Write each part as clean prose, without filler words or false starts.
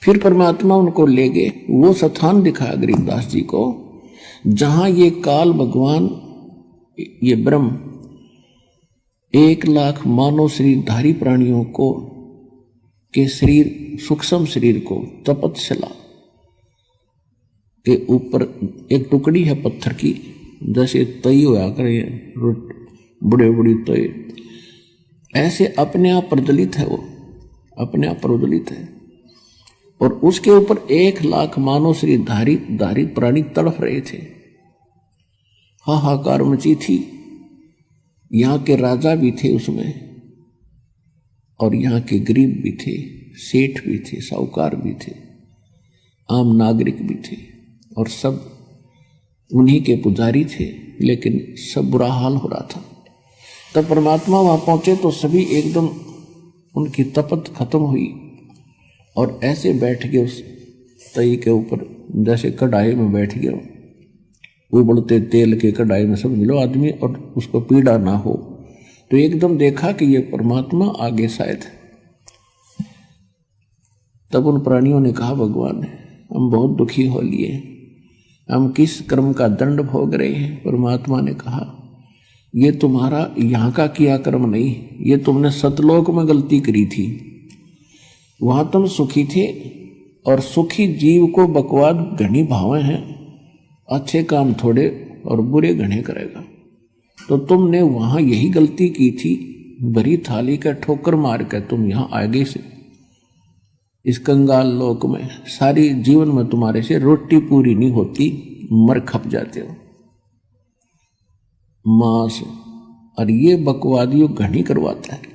फिर परमात्मा उनको ले गए, वो स्थान दिखाया गरीबदास जी को जहां ये काल भगवान, ये ब्रह्म 1,00,000 मानव शरीरधारी प्राणियों को के शरीर, सूक्ष्म शरीर को तपतशिला के ऊपर एक टुकड़ी है पत्थर की, जैसे तई होया करे बड़े बड़ी तय, ऐसे अपने आप प्रज्वलित है, वो अपने आप प्रज्वलित है। और उसके ऊपर 1,00,000 मानव शरीरधारी प्राणी तड़फ रहे थे। हाहाकार मची थी। यहाँ के राजा भी थे उसमें, और यहाँ के गरीब भी थे, सेठ भी थे, साहूकार भी थे, आम नागरिक भी थे, और सब उन्हीं के पुजारी थे। लेकिन सब बुरा हाल हो रहा था। तब परमात्मा वहां पहुंचे तो सभी एकदम उनकी तपत खत्म हुई और ऐसे बैठ गए उस तई के ऊपर, जैसे कढ़ाई में बैठ गया, उबलते तेल के कढ़ाई में समझ लो आदमी, और उसको पीड़ा ना हो। तो एकदम देखा कि ये परमात्मा आगे शायद। तब उन प्राणियों ने कहा, भगवान हम बहुत दुखी हो लिए, हम किस कर्म का दंड भोग रहे हैं। परमात्मा ने कहा, ये तुम्हारा यहाँ का किया कर्म नहीं, ये तुमने सतलोक में गलती करी थी, वहां तुम सुखी थे, और सुखी जीव को बकवाद घनी भावें हैं, अच्छे काम थोड़े और बुरे घने करेगा। तो तुमने वहां यही गलती की थी, भरी थाली का ठोकर मार कर तुम यहाँ आगे से इस कंगाल लोक में सारी जीवन में तुम्हारे से रोटी पूरी नहीं होती, मर खप जाते हो मांस, और ये बकवादियों घनी करवाता है।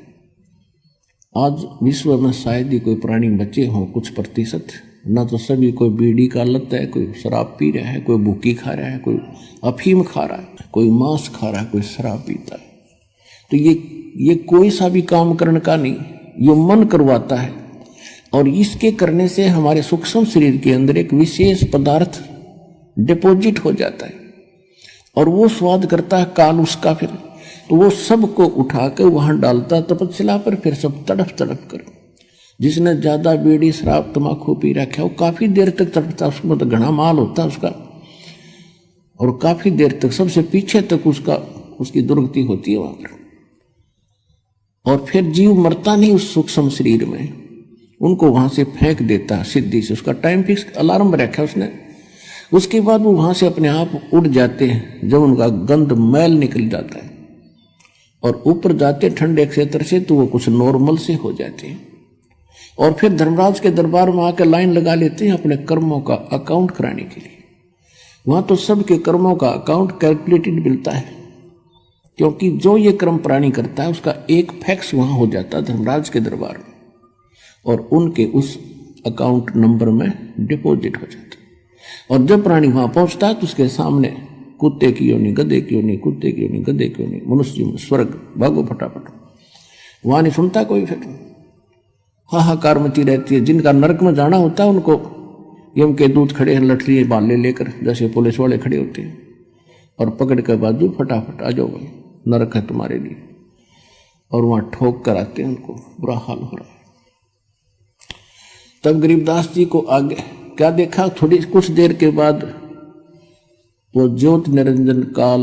आज विश्व में शायद ही कोई प्राणी बचे हों कुछ प्रतिशत, ना तो सभी, कोई बीड़ी का लत है, कोई शराब पी रहा है, कोई भूकी खा रहा है, कोई अफीम खा रहा है, कोई मांस खा रहा है, कोई शराब पीता है। तो ये कोई सा भी काम करने का नहीं, ये मन करवाता है। और इसके करने से हमारे सूक्ष्म शरीर के अंदर एक विशेष पदार्थ डिपॉजिट हो जाता है, और वो स्वाद करता है काल उसका। फिर तो वो सबको उठाकर वहां डालता तपस्या पर, फिर सब तड़फ तड़फ कर। जिसने ज्यादा बीड़ी शराब तमाकू पी रखा है वो काफी देर तक तड़पता, उसमें तो घना माल होता है उसका, और काफी देर तक सबसे पीछे तक उसकी दुर्गति होती है वहां पर। और फिर जीव मरता नहीं उस सूक्ष्म शरीर में, उनको वहां से फेंक देता है सिद्धि से, उसका टाइम फिक्स अलार्म रखा उसने। उसके बाद वो वहां से अपने आप उड़ जाते हैं, जब उनका गंध मैल निकल जाता है और ऊपर जाते ठंडे क्षेत्र से, तो वो कुछ नॉर्मल से हो जाते हैं। और फिर धर्मराज के दरबार में आकर लाइन लगा लेते हैं अपने कर्मों का अकाउंट कराने के लिए। वहां तो सबके कर्मों का अकाउंट कैलकुलेटेड मिलता है, क्योंकि जो ये कर्म प्राणी करता है उसका एक फैक्स वहां हो जाता है धर्मराज के दरबार में, और उनके उस अकाउंट नंबर में डिपॉजिट हो जाता है। और जब प्राणी वहां पहुंचता है तो उसके सामने कुत्ते की योनि, गधे की योनि, कुत्ते की योनि, गधे की योनि, मनुष्य स्वर्ग, भागो फटाफट। वहां नहीं सुनता कोई, फिर हाहाकार मची रहती है। जिनका नरक में जाना होता है उनको यम के दूत खड़े हैं लठड़ी बाले लेकर, जैसे पुलिस वाले खड़े होते हैं, और पकड़ कर बाजू फटाफट आ जाओ भाई, नरक है तुम्हारे लिए। और वहां ठोक कर आते हैं, उनको बुरा हाल हो रहा है। तब गरीबदास जी को आगे क्या देखा, थोड़ी कुछ देर के बाद वो ज्योत निरंजन काल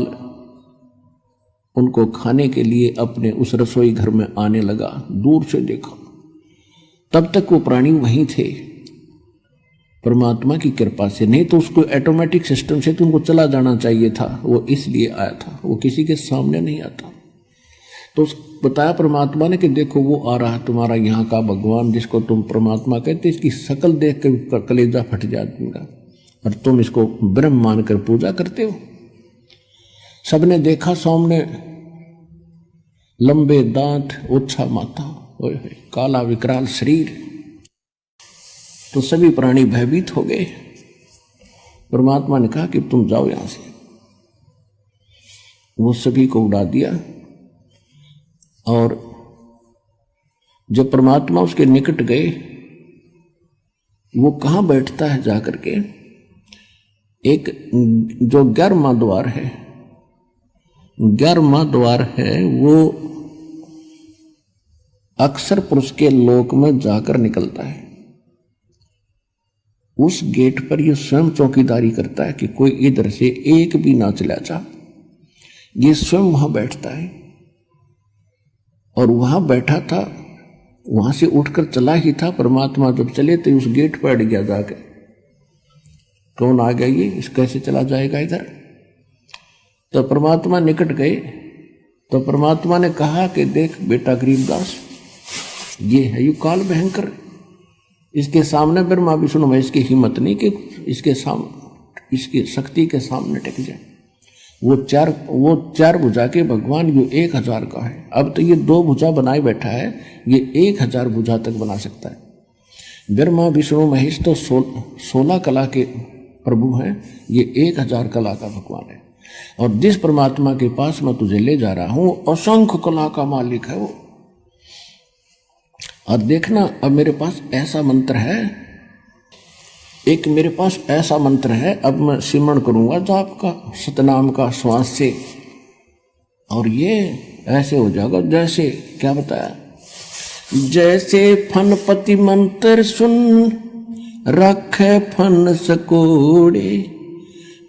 उनको खाने के लिए अपने उस रसोई घर में आने लगा। दूर से देखा, तब तक वो प्राणी वहीं थे परमात्मा की कृपा से, नहीं तो उसको ऑटोमेटिक सिस्टम से तो उनको चला जाना चाहिए था। वो इसलिए आया था, वो किसी के सामने नहीं आता। तो बताया परमात्मा ने कि देखो वो आ रहा है तुम्हारा यहाँ का भगवान, जिसको तुम परमात्मा कहते, इसकी शकल देख कर कलेजा फट जाएगा, और तुम इसको ब्रह्म मानकर पूजा करते हो। सबने देखा सामने लंबे दांत, ओछा माथा, काला विकराल शरीर, तो सभी प्राणी भयभीत हो गए। परमात्मा ने कहा कि तुम जाओ यहां से। वो सभी को उड़ा दिया, और जब परमात्मा उसके निकट गए, वो कहां बैठता है जाकर के, एक जो 11वां द्वार है, 11वां द्वार है, वो अक्सर पुरुष के लोक में जाकर निकलता है। उस गेट पर ये स्वयं चौकीदारी करता है कि कोई इधर से एक भी ना चला जा। ये स्वयं वहां बैठता है और वहां बैठा था, वहां से उठकर चला ही था। परमात्मा जब चले तो उस गेट पर अड़ गया जाके, कौन आ गया ये, इस कैसे चला जाएगा इधर। तो परमात्मा निकट गए तो परमात्मा ने कहा कि देख बेटा गरीबदास, ये है यू काल भयंकर, इसके सामने ब्रह्मा विष्णु महेश की हिम्मत नहीं कि इसके सामने, इसकी शक्ति के सामने टिक जाए। वो चार भुजा के भगवान ये 1000 का है। अब तो ये 2 भुजा बनाए बैठा है, ये 1000 भुजा तक बना सकता है। ब्रह्मा विष्णु महेश तो 16 कला के प्रभु हैं, ये 1000 कला का भगवान है। और जिस परमात्मा के पास मैं तुझे ले जा रहा हूं असंख्य कला का मालिक है वो। और देखना, अब मेरे पास ऐसा मंत्र है, एक मेरे पास ऐसा मंत्र है, अब मैं सिमरण करूंगा जाप का, सतनाम का, श्वास से, और ये ऐसे हो जाएगा जैसे, क्या बताया, जैसे फनपति मंत्र सुन रखे फन सकोड़े,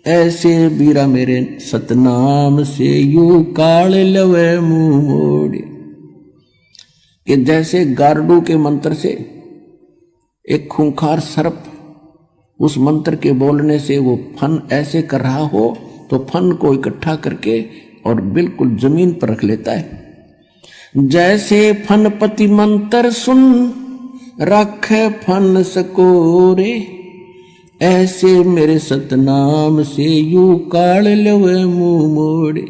ऐसे बीरा मेरे सतनाम से यू काल लवे मुंह मोड़े। कि जैसे गारडू के मंत्र से एक खूंखार सर्प उस मंत्र के बोलने से वो फन ऐसे कर रहा हो तो फन को इकट्ठा करके और बिल्कुल जमीन पर रख लेता है। जैसे फनपति मंत्र सुन रखे फन सकोरे, ऐसे मेरे सतनाम से यू काल लवे मुंह मोड़े।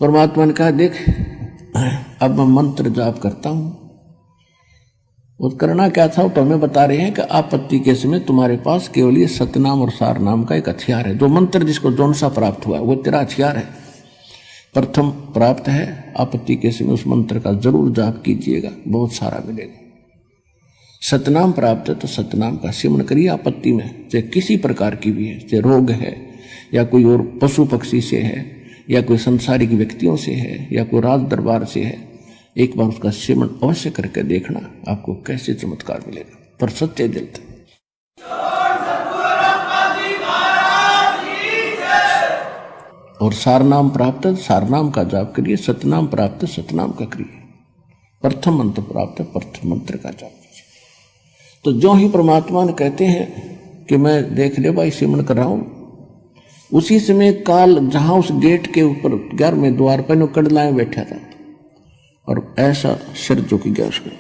परमात्मा ने कहा देख, अब मैं मंत्र जाप करता हूं। वो करना क्या था, तो हमें बता रहे हैं कि आपत्ति के समय तुम्हारे पास केवल ये सतनाम और सारनाम का एक हथियार है। जो मंत्र जिसको जौन सा प्राप्त हुआ है वो तेरा हथियार है, प्रथम प्राप्त है। आपत्ति के समय उस मंत्र का जरूर जाप कीजिएगा, बहुत सारा मिलेगा। सतनाम प्राप्त है तो सतनाम का सिमरण करिए आपत्ति में, चाहे किसी प्रकार की भी है, चाहे रोग है या कोई और पशु पक्षी से है या कोई संसारिक व्यक्तियों से है या कोई राज दरबार से है। एक बार उसका सिमरण अवश्य करके देखना, आपको कैसे चमत्कार मिलेगा, पर सच्चे दिल से। और सारनाम प्राप्त है, सारनाम का जाप करिए, सतनाम प्राप्त है, सतनाम का करिए, प्रथम मंत्र प्राप्त है, प्रथम मंत्र का जाप कीजिए। तो जो ही परमात्मा ने कहते हैं कि मैं देख ले भाई सिमरण कर रहा हूं, उसी समय काल जहां उस गेट के ऊपर 11वें द्वार पर कड़लाएं बैठा था और ऐसा सिर झुक गया उसका।